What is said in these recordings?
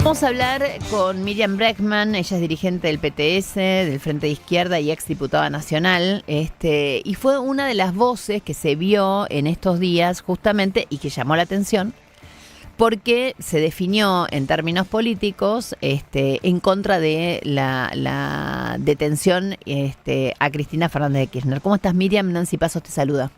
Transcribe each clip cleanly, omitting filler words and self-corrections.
Vamos a hablar con Miriam Bregman. Ella es dirigente del PTS, del Frente de Izquierda y exdiputada nacional, y fue una de las voces que se vio en estos días justamente y que llamó la atención porque se definió en términos políticos en contra de la detención a Cristina Fernández de Kirchner. ¿Cómo estás, Miriam? Nancy Pasos te saluda.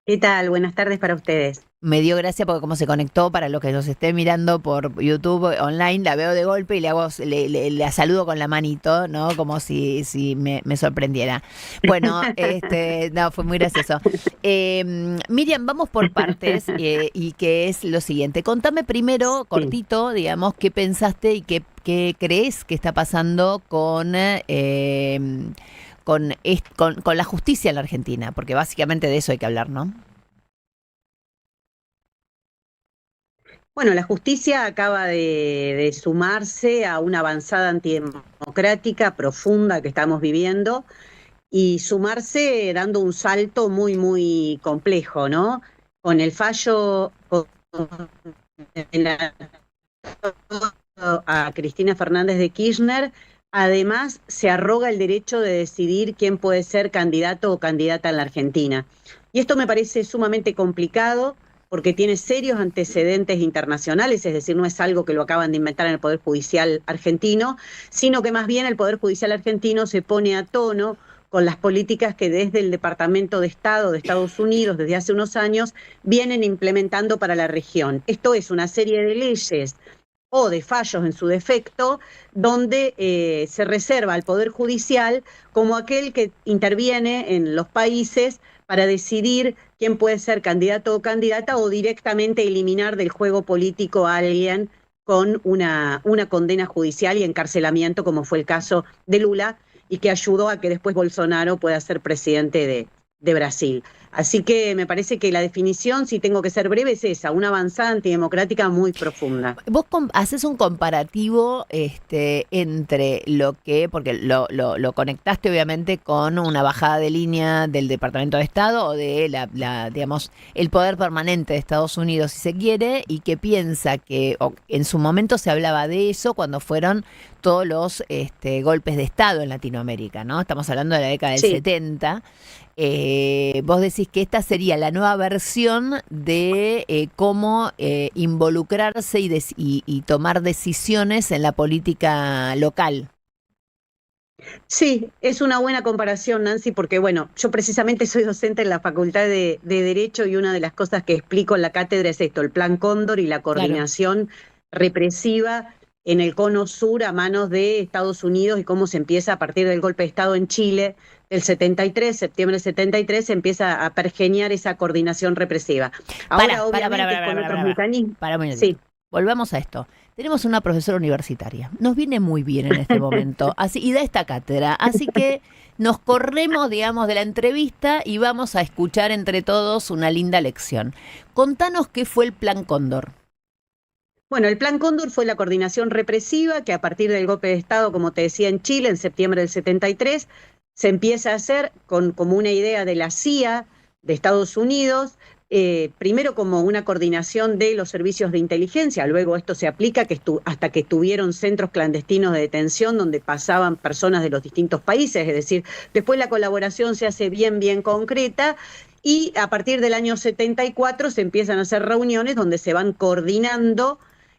¿Qué tal? Buenas tardes para ustedes. Me dio gracia porque como se conectó, para los que nos estén mirando por YouTube online, la veo de golpe y le hago, la saludo con la manito, ¿no? Como si me sorprendiera. Bueno, no, fue muy gracioso. Miriam, vamos por partes y que es lo siguiente. Contame primero, Sí. cortito, digamos, qué pensaste y qué crees que está pasando con la justicia en la Argentina, porque básicamente de eso hay que hablar, ¿no? Bueno, la justicia acaba de sumarse a una avanzada antidemocrática profunda que estamos viviendo y sumarse dando un salto muy, muy complejo, ¿no? Con el fallo en la- a Cristina Fernández de Kirchner, además se arroga el derecho de decidir quién puede ser candidato o candidata en la Argentina. Y esto me parece sumamente complicado porque tiene serios antecedentes internacionales, es decir, no es algo que lo acaban de inventar en el Poder Judicial argentino, sino que más bien el Poder Judicial argentino se pone a tono con las políticas que desde el Departamento de Estado de Estados Unidos, desde hace unos años, vienen implementando para la región. Esto es una serie de leyes o de fallos en su defecto, donde se reserva al Poder Judicial como aquel que interviene en los países para decidir quién puede ser candidato o candidata o directamente eliminar del juego político a alguien con una condena judicial y encarcelamiento, como fue el caso de Lula, y que ayudó a que después Bolsonaro pueda ser presidente de Brasil. Así que me parece que la definición, si tengo que ser breve, es esa, una avanzada antidemocrática muy profunda. Vos haces un comparativo entre lo que, porque lo conectaste obviamente con una bajada de línea del Departamento de Estado o de digamos, el poder permanente de Estados Unidos, si se quiere, y que piensa que en su momento se hablaba de eso cuando fueron todos los golpes de Estado en Latinoamérica, ¿no? Estamos hablando de la década del Sí. 70. Vos decís que esta sería la nueva versión de cómo involucrarse y tomar decisiones en la política local. Sí, es una buena comparación, Nancy, porque bueno, yo precisamente soy docente en la Facultad de Derecho y una de las cosas que explico en la cátedra es esto, el Plan Cóndor y la Claro. coordinación represiva en el cono sur a manos de Estados Unidos y cómo se empieza a partir del golpe de Estado en Chile del 73, septiembre del 73, se empieza a pergeñar esa coordinación represiva. Ahora, obviamente, es con otros mecanismos. Para un minutito. Sí. Volvamos a esto. Tenemos una profesora universitaria. Nos viene muy bien en este momento. Así, y da esta cátedra. Así que nos corremos, digamos, de la entrevista y vamos a escuchar entre todos una linda lección. Contanos qué fue el Plan Cóndor. Bueno, el Plan Cóndor fue la coordinación represiva que a partir del golpe de Estado, como te decía, en Chile, en septiembre del 73, se empieza a hacer como una idea de la CIA de Estados Unidos, primero como una coordinación de los servicios de inteligencia, luego esto se aplica hasta que tuvieron centros clandestinos de detención donde pasaban personas de los distintos países, es decir, después la colaboración se hace bien, bien concreta. Y a partir del año 74 se empiezan a hacer reuniones donde se van coordinando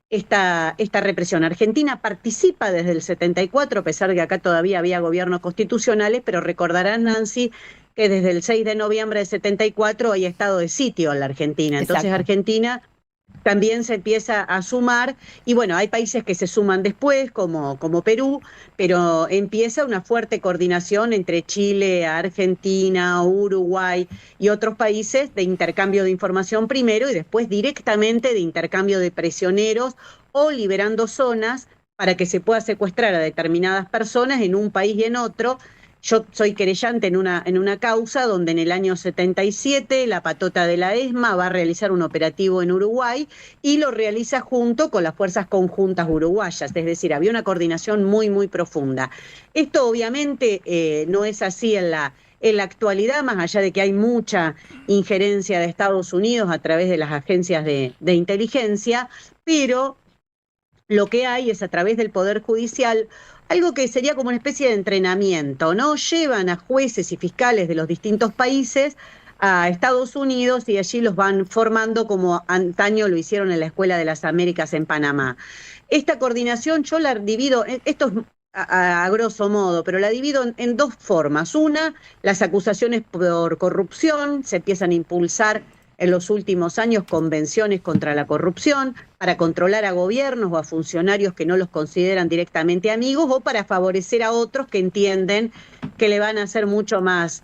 esta represión. Argentina participa desde el 74, a pesar de que acá todavía había gobiernos constitucionales, pero recordarán, Nancy, que desde el 6 de noviembre del 74 hay estado de sitio en la Argentina. Entonces Exacto. Argentina también se empieza a sumar, y bueno, hay países que se suman después, como Perú, pero empieza una fuerte coordinación entre Chile, Argentina, Uruguay y otros países de intercambio de información primero y después directamente de intercambio de prisioneros o liberando zonas para que se pueda secuestrar a determinadas personas en un país y en otro. Yo soy querellante en una causa donde en el año 77 la patota de la ESMA va a realizar un operativo en Uruguay y lo realiza junto con las fuerzas conjuntas uruguayas, es decir, había una coordinación muy, muy profunda. Esto obviamente no es así en la actualidad, más allá de que hay mucha injerencia de Estados Unidos a través de las agencias de inteligencia, pero lo que hay es a través del Poder Judicial algo que sería como una especie de entrenamiento, ¿no? Llevan a jueces y fiscales de los distintos países a Estados Unidos y allí los van formando como antaño lo hicieron en la Escuela de las Américas en Panamá. Esta coordinación yo la divido, esto es a grosso modo, pero la divido en dos formas. Una, las acusaciones por corrupción, se empiezan a impulsar en los últimos años convenciones contra la corrupción para controlar a gobiernos o a funcionarios que no los consideran directamente amigos o para favorecer a otros que entienden que le van a ser mucho más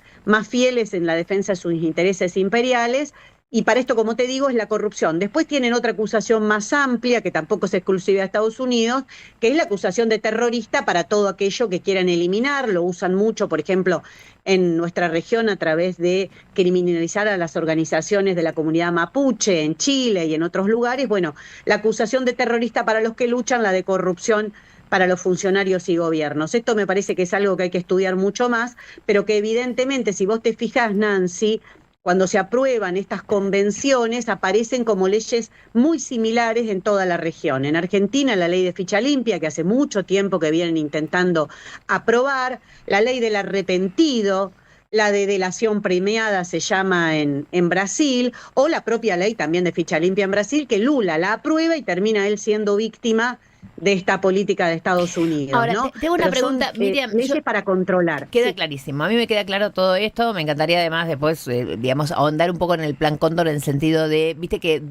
fieles en la defensa de sus intereses imperiales. Y para esto, como te digo, es la corrupción. Después tienen otra acusación más amplia, que tampoco es exclusiva de Estados Unidos, que es la acusación de terrorista para todo aquello que quieran eliminar. Lo usan mucho, por ejemplo, en nuestra región a través de criminalizar a las organizaciones de la comunidad mapuche en Chile y en otros lugares. Bueno, la acusación de terrorista para los que luchan, la de corrupción para los funcionarios y gobiernos. Esto me parece que es algo que hay que estudiar mucho más, pero que evidentemente, si vos te fijás, Nancy, cuando se aprueban estas convenciones, aparecen como leyes muy similares en toda la región. En Argentina, la ley de ficha limpia, que hace mucho tiempo que vienen intentando aprobar, la ley del arrepentido, la de delación premiada se llama en Brasil, o la propia ley también de ficha limpia en Brasil, que Lula la aprueba y termina él siendo víctima de esta política de Estados Unidos. Ahora, ¿no? tengo una Pero pregunta, son, Miriam. leyes para controlar. Queda Sí. clarísimo. A mí me queda claro todo esto. Me encantaría además después, digamos, ahonдар un poco en el plan Cóndor en el sentido de, viste que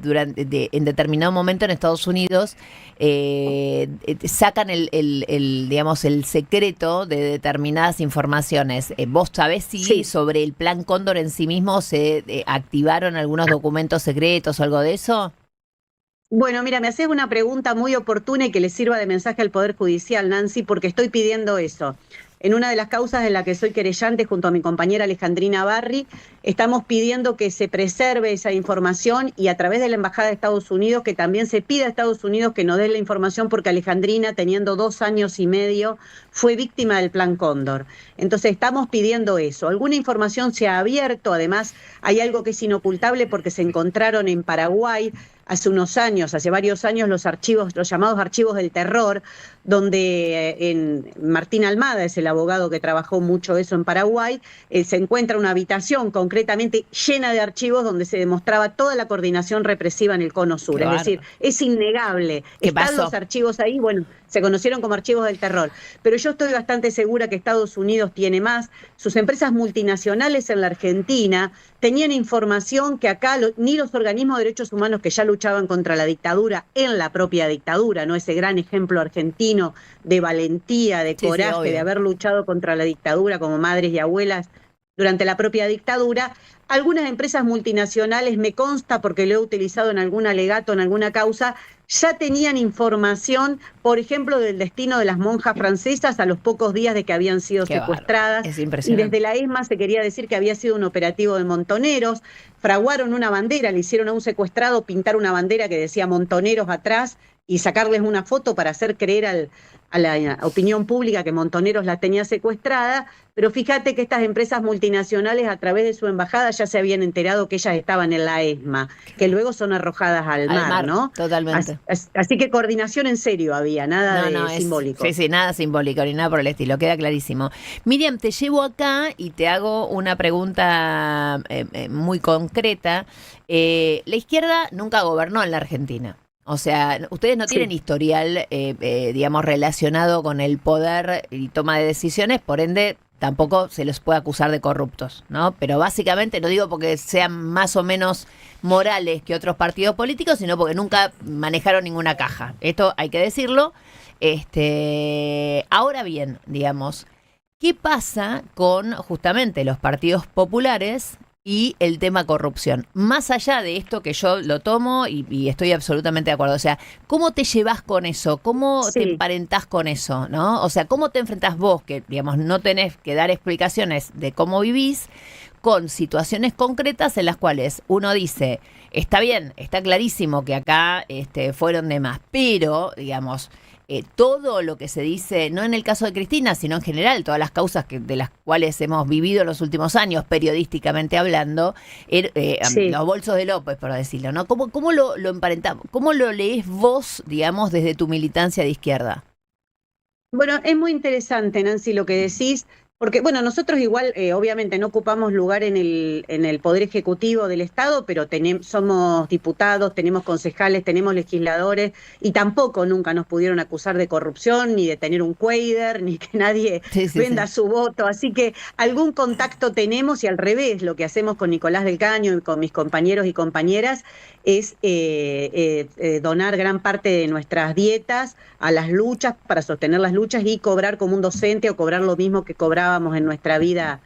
en determinado momento en Estados Unidos sacan digamos, el secreto de determinadas informaciones. ¿Vos sabés si Sí. sobre el plan Cóndor en sí mismo se activaron algunos documentos secretos o algo de eso? Bueno, mira, me haces una pregunta muy oportuna y que le sirva de mensaje al Poder Judicial, Nancy, porque estoy pidiendo eso. En una de las causas en la que soy querellante junto a mi compañera Alejandrina Barri, estamos pidiendo que se preserve esa información y a través de la Embajada de Estados Unidos, que también se pida a Estados Unidos que nos dé la información porque Alejandrina, teniendo 2 años y medio, fue víctima del Plan Cóndor. Entonces estamos pidiendo eso. Alguna información se ha abierto, además hay algo que es inocultable porque se encontraron en Paraguay hace unos años, hace varios años, los archivos, los llamados archivos del terror, donde Martín Almada es el abogado que trabajó mucho eso en Paraguay, se encuentra una habitación concretamente llena de archivos donde se demostraba toda la coordinación represiva en el Cono Sur. Qué Es decir, bárbaro. es innegable. ¿Qué Están pasó? los archivos ahí, bueno, se conocieron como archivos del terror. Pero yo estoy bastante segura que Estados Unidos tiene más. Sus empresas multinacionales en la Argentina tenían información que acá ni los organismos de derechos humanos que ya luchaban contra la dictadura en la propia dictadura, ¿no? Ese gran ejemplo argentino de valentía, de Sí, sí, coraje, obvio. de haber luchado contra la dictadura como madres y abuelas durante la propia dictadura. Algunas empresas multinacionales, me consta porque lo he utilizado en algún alegato, en alguna causa, ya tenían información, por ejemplo, del destino de las monjas francesas a los pocos días de que habían sido Qué bárbaro. secuestradas. Es Y impresionante. desde la ESMA se quería decir que había sido un operativo de montoneros, fraguaron una bandera, le hicieron a un secuestrado pintar una bandera que decía montoneros atrás y sacarles una foto para hacer creer a la opinión pública que Montoneros la tenía secuestrada, pero fíjate que estas empresas multinacionales a través de su embajada ya se habían enterado que ellas estaban en la ESMA, que luego son arrojadas al mar, ¿no? Totalmente. Así que coordinación en serio había, nada de simbólico. Sí, sí, nada simbólico ni nada por el estilo, queda clarísimo. Miriam, te llevo acá y te hago una pregunta muy concreta. La izquierda nunca gobernó en la Argentina. O sea, ustedes no tienen Sí. historial, digamos, relacionado con el poder y toma de decisiones, por ende tampoco se les puede acusar de corruptos, ¿no? Pero básicamente, no digo porque sean más o menos morales que otros partidos políticos, sino porque nunca manejaron ninguna caja. Esto hay que decirlo. Ahora bien, digamos, ¿qué pasa con justamente los partidos populares y el tema corrupción? Más allá de esto que yo lo tomo y estoy absolutamente de acuerdo. O sea, ¿cómo te llevas con eso? ¿Cómo te Sí. emparentás con eso? ¿No? O sea, ¿cómo te enfrentás vos, que digamos no tenés que dar explicaciones de cómo vivís, con situaciones concretas en las cuales uno dice, está bien, está clarísimo que acá fueron de más, pero, digamos, todo lo que se dice, no en el caso de Cristina, sino en general, todas las causas de las cuales hemos vivido los últimos años, periodísticamente hablando, los bolsos de López, por decirlo, ¿no? ¿Cómo lo emparentamos? ¿Cómo lo lees vos, digamos, desde tu militancia de izquierda? Bueno, es muy interesante, Nancy, lo que decís, porque, bueno, nosotros igual, obviamente, no ocupamos lugar en el Poder Ejecutivo del Estado, pero somos diputados, tenemos concejales, tenemos legisladores, y tampoco nunca nos pudieron acusar de corrupción, ni de tener un cueider, ni que nadie venda su voto. Así que algún contacto tenemos, y al revés, lo que hacemos con Nicolás del Caño y con mis compañeros y compañeras es donar gran parte de nuestras dietas a las luchas, para sostener las luchas y cobrar como un docente o cobrar lo mismo que cobrábamos en nuestra vida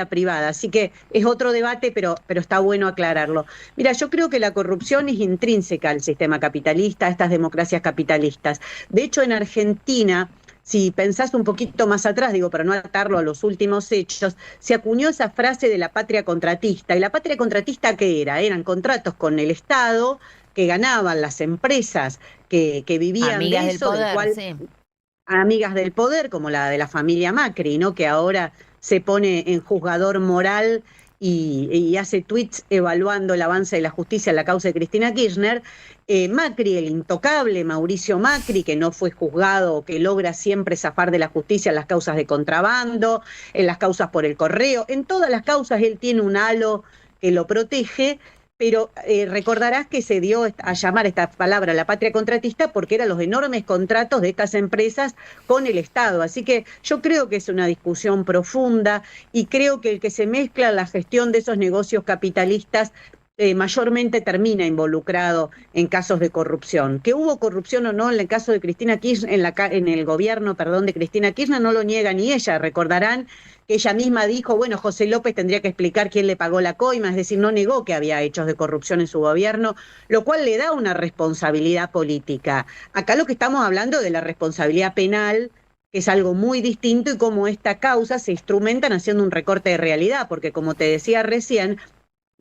privada. Así que es otro debate, pero está bueno aclararlo. Mira, yo creo que la corrupción es intrínseca al sistema capitalista, a estas democracias capitalistas. De hecho, en Argentina, si pensás un poquito más atrás, digo, para no atarlo a los últimos hechos, se acuñó esa frase de la patria contratista. ¿Y la patria contratista qué era? Eran contratos con el Estado que ganaban las empresas que vivían amigas de eso, del poder, del cual, sí. Amigas del poder, como la de la familia Macri, ¿no? Que ahora se pone en juzgador moral y hace tweets evaluando el avance de la justicia en la causa de Cristina Kirchner. Macri, el intocable Mauricio Macri, que no fue juzgado, que logra siempre zafar de la justicia en las causas de contrabando, en las causas por el correo, en todas las causas él tiene un halo que lo protege. Pero recordarás que se dio a llamar esta palabra la patria contratista porque eran los enormes contratos de estas empresas con el Estado. Así que yo creo que es una discusión profunda, y creo que el que se mezcla la gestión de esos negocios capitalistas mayormente termina involucrado en casos de corrupción. Que hubo corrupción o no en el caso de Cristina Kirchner, en el gobierno, de Cristina Kirchner, no lo niega ni ella. Recordarán que ella misma dijo, bueno, José López tendría que explicar quién le pagó la coima, es decir, no negó que había hechos de corrupción en su gobierno, lo cual le da una responsabilidad política. Acá lo que estamos hablando de la responsabilidad penal, que es algo muy distinto, y cómo esta causa se instrumentan haciendo un recorte de realidad, porque como te decía recién,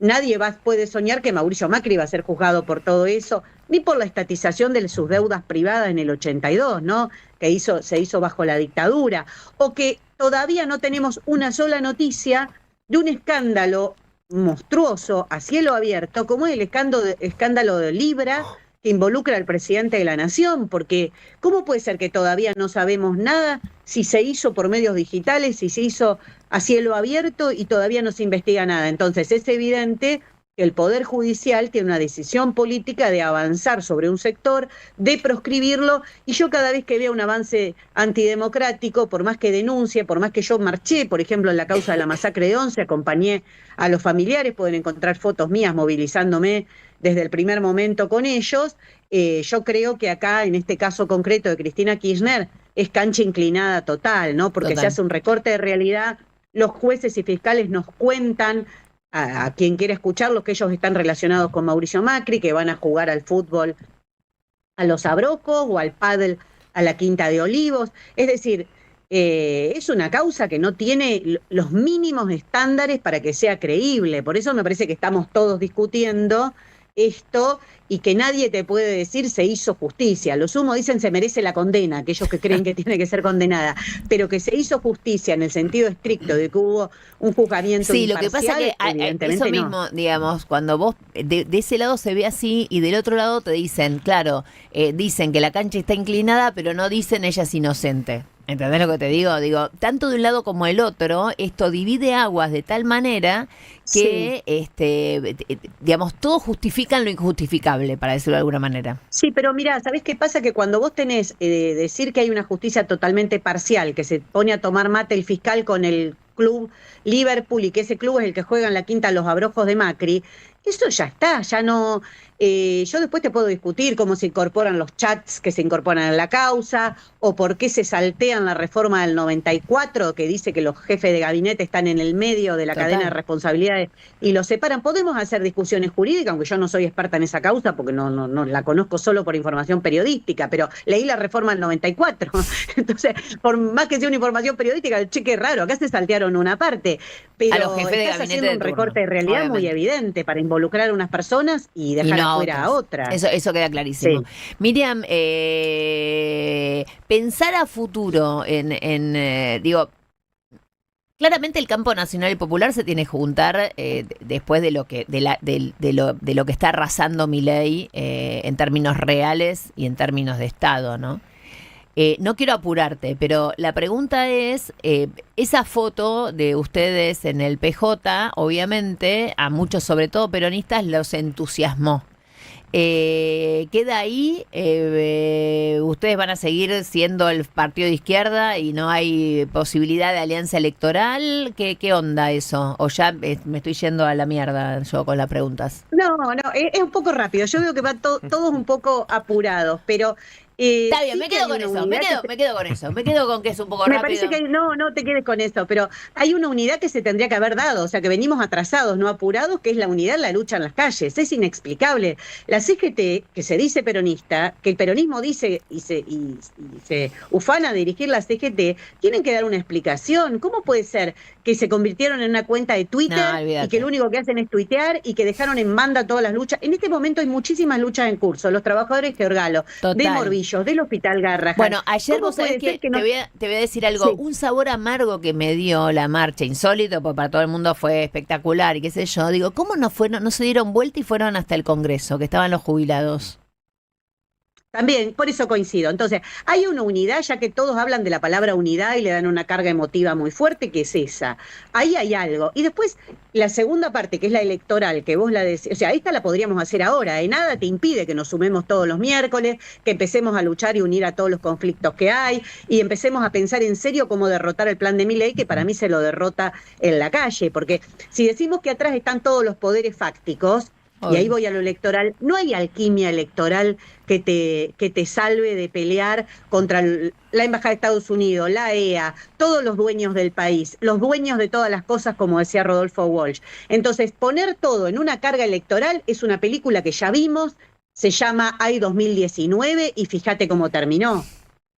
nadie puede soñar que Mauricio Macri va a ser juzgado por todo eso, ni por la estatización de sus deudas privadas en el 82, ¿no? Que se hizo bajo la dictadura, o que todavía no tenemos una sola noticia de un escándalo monstruoso a cielo abierto, como es el escándalo de Libra, que involucra al presidente de la Nación, porque ¿cómo puede ser que todavía no sabemos nada si se hizo por medios digitales, si se hizo a cielo abierto y todavía no se investiga nada? Entonces es evidente que el Poder Judicial tiene una decisión política de avanzar sobre un sector, de proscribirlo, y yo cada vez que veo un avance antidemocrático, por más que denuncie, por más que yo marché, por ejemplo, en la causa de la masacre de Once, acompañé a los familiares, pueden encontrar fotos mías movilizándome desde el primer momento con ellos, yo creo que acá, en este caso concreto de Cristina Kirchner, es cancha inclinada total, ¿no? Porque se hace un recorte de realidad, los jueces y fiscales nos cuentan, a quien quiera escucharlos, que ellos están relacionados con Mauricio Macri, que van a jugar al fútbol a los Abrocos o al pádel a la Quinta de Olivos. Es decir, es una causa que no tiene los mínimos estándares para que sea creíble. Por eso me parece que estamos todos discutiendo esto, y que nadie te puede decir se hizo justicia. Lo sumo dicen se merece la condena, aquellos que creen que tiene que ser condenada, pero que se hizo justicia en el sentido estricto de que hubo un juzgamiento imparcial, lo que pasa que evidentemente eso mismo, no. digamos, cuando vos de ese lado se ve así y del otro lado te dicen, claro, dicen que la cancha está inclinada, pero no dicen ella es inocente. ¿Entendés lo que te digo? Digo, tanto de un lado como el otro, esto divide aguas de tal manera que, digamos, todos justifican lo injustificable, para decirlo de alguna manera. Sí, pero mira, ¿sabés qué pasa? Que cuando vos tenés decir que hay una justicia totalmente parcial, que se pone a tomar mate el fiscal con el club Liverpool, y que ese club es el que juega en la Quinta Los Abrojos de Macri, eso ya está, ya no. Yo después te puedo discutir cómo se incorporan los chats que se incorporan a la causa, o por qué se saltean la reforma del 94, que dice que los jefes de gabinete están en el medio de la cadena de responsabilidades y los separan. Podemos hacer discusiones jurídicas, aunque yo no soy experta en esa causa, porque no la conozco solo por información periodística, pero leí la reforma del 94. Entonces, por más que sea una información periodística, el cheque es raro, acá se saltearon una parte, pero a los jefes de estás gabinete haciendo un recorte de realidad muy evidente para involucrar a unas personas y dejar a a fuera a otra. Eso queda clarísimo. Sí. Miriam, pensar a futuro digo, claramente el campo nacional y popular se tiene que juntar después de lo que de lo que está arrasando Milei en términos reales y en términos de Estado, ¿no? No quiero apurarte, pero la pregunta es, esa foto de ustedes en el PJ, obviamente, a muchos, sobre todo peronistas, los entusiasmó. Queda ahí, ustedes van a seguir siendo el partido de izquierda y no hay posibilidad de alianza electoral. ¿Qué onda eso? ¿O ya me estoy yendo a la mierda yo con las preguntas? No, es un poco rápido. Yo veo que van todos un poco apurados, pero... Está bien, me quedo con eso, me quedo con eso, me quedo con que es un poco rápido. Me parece que no te quedes con eso, pero hay una unidad que se tendría que haber dado, o sea que venimos atrasados, no apurados, que es la unidad en la lucha en las calles. Es inexplicable. La CGT, que se dice peronista, que el peronismo dice y se ufana a dirigir la CGT, tienen que dar una explicación. ¿Cómo puede ser que se convirtieron en una cuenta de Twitter y que lo único que hacen es tuitear y que dejaron en banda todas las luchas? En este momento hay muchísimas luchas en curso. Los trabajadores de Orgalo, de Morbillo, del Hospital Garrahan. Bueno, ayer vos sabés que te voy a decir algo, sí. Un sabor amargo que me dio la marcha, insólito, porque para todo el mundo fue espectacular y qué sé yo. Digo, ¿cómo no se dieron vuelta y fueron hasta el Congreso, que estaban los jubilados? También, por eso coincido. Entonces, hay una unidad, ya que todos hablan de la palabra unidad y le dan una carga emotiva muy fuerte, que es esa. Ahí hay algo. Y después, la segunda parte, que es la electoral, que vos la decís, o sea, esta la podríamos hacer ahora. Nada te impide que nos sumemos todos los miércoles, que empecemos a luchar y unir a todos los conflictos que hay, y empecemos a pensar en serio cómo derrotar el plan de Milei, que para mí se lo derrota en la calle. Porque si decimos que atrás están todos los poderes fácticos, y ahí voy a lo electoral, no hay alquimia electoral que te salve de pelear contra la Embajada de Estados Unidos, la EA, todos los dueños del país, los dueños de todas las cosas, como decía Rodolfo Walsh. Entonces, poner todo en una carga electoral es una película que ya vimos, se llama Ay 2019 y fíjate cómo terminó.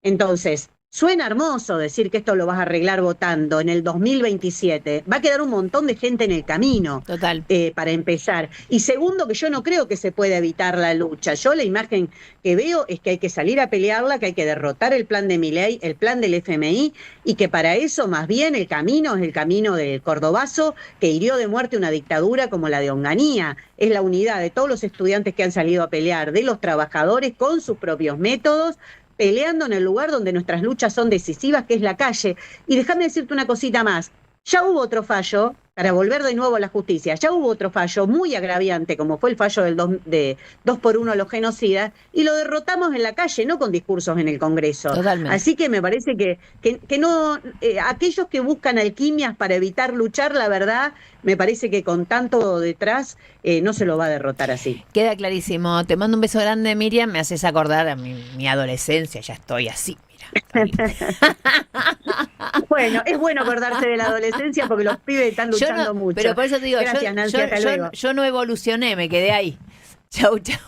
Entonces, suena hermoso decir que esto lo vas a arreglar votando en el 2027. Va a quedar un montón de gente en el camino. Total. Para empezar. Y segundo, que yo no creo que se pueda evitar la lucha. Yo la imagen que veo es que hay que salir a pelearla, que hay que derrotar el plan de Milei, el plan del FMI, y que para eso más bien el camino es el camino del cordobazo que hirió de muerte una dictadura como la de Onganía. Es la unidad de todos los estudiantes que han salido a pelear, de los trabajadores con sus propios métodos, peleando en el lugar donde nuestras luchas son decisivas, que es la calle. Y déjame decirte una cosita más. Ya hubo otro fallo, para volver de nuevo a la justicia, ya hubo otro fallo muy agraviante, como fue el fallo del 2x1 a los genocidas, y lo derrotamos en la calle, no con discursos en el Congreso. Totalmente. Así que me parece que no, aquellos que buscan alquimias para evitar luchar, la verdad, me parece que con tanto detrás no se lo va a derrotar así. Queda clarísimo. Te mando un beso grande, Miriam. Me haces acordar a mi adolescencia. Ya estoy así, mira. Bueno, es bueno acordarse de la adolescencia porque los pibes están luchando mucho. Pero por eso te digo, gracias, Nancy, hasta luego. Yo no evolucioné, me quedé ahí. Chau, chau.